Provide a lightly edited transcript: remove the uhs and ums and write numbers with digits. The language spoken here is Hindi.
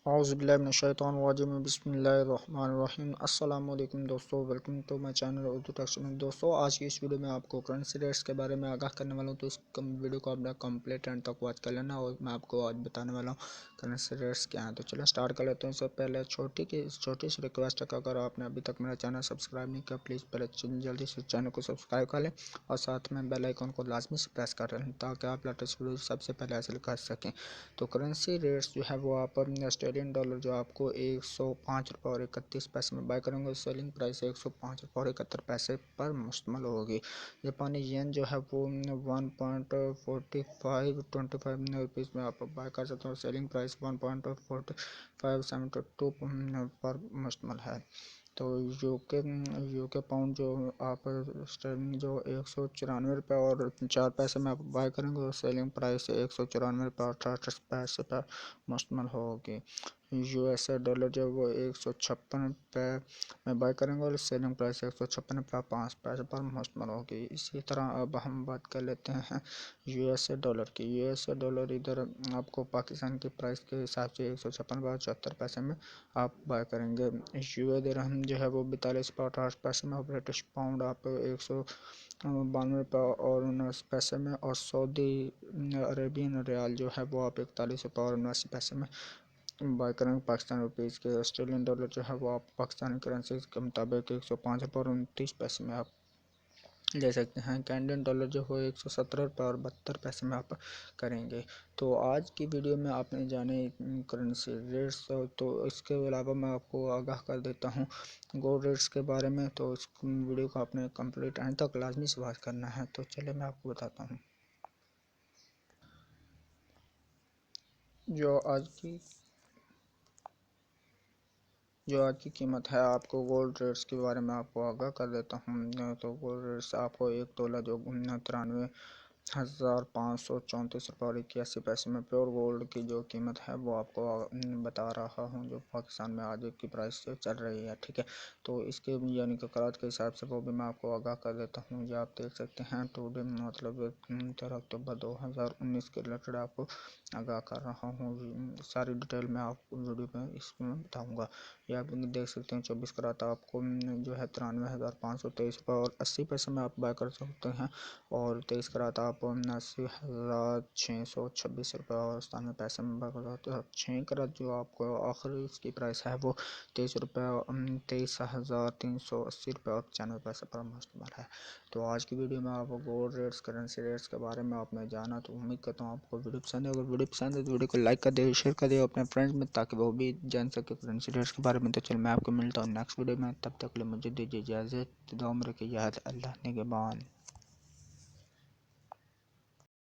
औज़ुबिल्लाहिमिनश्शैतानिर्रजीम बिस्मिल्लाहिर्रहमानिर्रहीम। अस्सलाम वालेकुम दोस्तों, welcome to my channel Urdu text. दोस्तों, आज की इस वीडियो में आपको करंसी रेट्स के बारे में आगाह करने वाला हूं, तो इस वीडियो को आपने कंप्लीट एंड तक वॉच कर लेना और मैं आपको आज बताने वाला हूं करंसी रेट्स क्या हैं। तो चलो स्टार्ट कर लेते हैं। इससे पहले छोटी सी रिक्वेस्ट है कि अगर आपने अभी तक मेरा चैनल सब्सक्राइब नहीं किया, प्लीज़ पहले जल्दी से चैनल को सब्सक्राइब कर लें और साथ में बेल आइकन को लाजमी से प्रेस कर लें ताकि आप लेटेस्ट वीडियो सबसे पहले हासिल कर सकें। तो करेंसी रेट्स जो है वो आप ऑस्ट्रेलियन डॉलर जो आपको 105 रुपये और 31 पैसे में बाय करेंगे, सेलिंग प्राइस 105 रुपये और 71 पैसे पर मुश्तमिल होगी। जापानी येन जो है वो 1.4525 रुपीज़ में आप बाय कर सकते हो, सेलिंग प्राइस 1.4572 पर मुश्तमिल है। तो यूके पाउंड जो आप स्टर्लिंग जो 194 रुपये और 4 पैसे में आप बाय करेंगे और सेलिंग प्राइस 194 रुपये और 68 पैसे पर मुश्तमिल होगी। यूएसए डॉलर जो वो 156 रुपये में बाय करेंगे और सेलिंग प्राइस 156 रुपये 5 पैसे पर मुश्तमिल होगी। इसी तरह अब हम बात कर लेते हैं यूएसए डॉलर की। यूएसए डॉलर इधर आपको पाकिस्तान की प्राइस के हिसाब से 156 रुपये और 74 पैसे में आप बाय करेंगे। यूए दिरहम जो है वो 42 रुपये और 68 पैसे में, और ब्रिटिश पाउंड आप 192 रुपये और 79 पैसे में, और सऊदी अरेबियन रियाल जो है वो आप 41 रुपये और 79 पैसे में बाय करेंगे पाकिस्तान रुपीज़ के। ऑस्ट्रेलियन डॉलर जो है वो आप पाकिस्तानी करेंसी के मुताबिक 105 रुपये और 29 पैसे में आप ले सकते हैं। कैनेडियन डॉलर जो हो 117 रुपये और 72 पैसे में आप करेंगे। तो आज की वीडियो में आपने जाने करेंसी रेट्स, तो इसके अलावा मैं आपको आगाह कर देता हूँ गोल्ड रेट्स के बारे में। तो इस वीडियो को आपने कंप्लीट एंड तक लाजमी से वॉच करना है। तो चलिए मैं आपको बताता हूँ जो आज की कीमत है। आपको गोल्ड रेट्स के बारे में आपको आगाह कर देता हूँ। तो गोल्ड रेट्स आपको 1 तोला जो 93,534 रुपये और 81 पैसे में प्योर गोल्ड की जो कीमत है वो आपको बता रहा हूँ, जो पाकिस्तान में आज की प्राइस से चल रही है। ठीक है, तो इसके यानी कि करात के हिसाब से वो भी मैं आपको आगाह कर देता हूँ। ये आप देख सकते हैं टुडे मतलब 13 अक्टूबर 2019 के रिलेटेड आपको आगाह कर रहा हूँ। सारी डिटेल मैं आपको वीडियो में इसमें बताऊँगा। ये आप देख सकते हैं 24 करात आपको जो है 93,523 रुपये और 80 पैसे में आप बाय कर सकते हैं, और 23 करात आप 79,626 रुपये और 97 पैसे में बाय कर सकते हैं। 6 करात जो आपको आखिरी इसकी प्राइस है वो 23,380 रुपये और 95 पैसे पर मुश्तमिल है। तो आज की वीडियो में आपको गोल्ड रेट्स करेंसी रेट्स के बारे में आपने जाना। तो उम्मीद करता हूँ आपको वीडियो पसंद है। अगर वीडियो पसंद है तो वीडियो को लाइक कर दे, शेयर कर दे अपने फ्रेंड्स में, ताकि वो भी जान सके करेंसी रेट्स के बारे में। तो चल मैं आपको मिलता हूँ नेक्स्ट वीडियो में, तब तक के लिए मुझे दीजिए इजाज़त। दुआ में रखिए याद, अल्लाह निगहबान।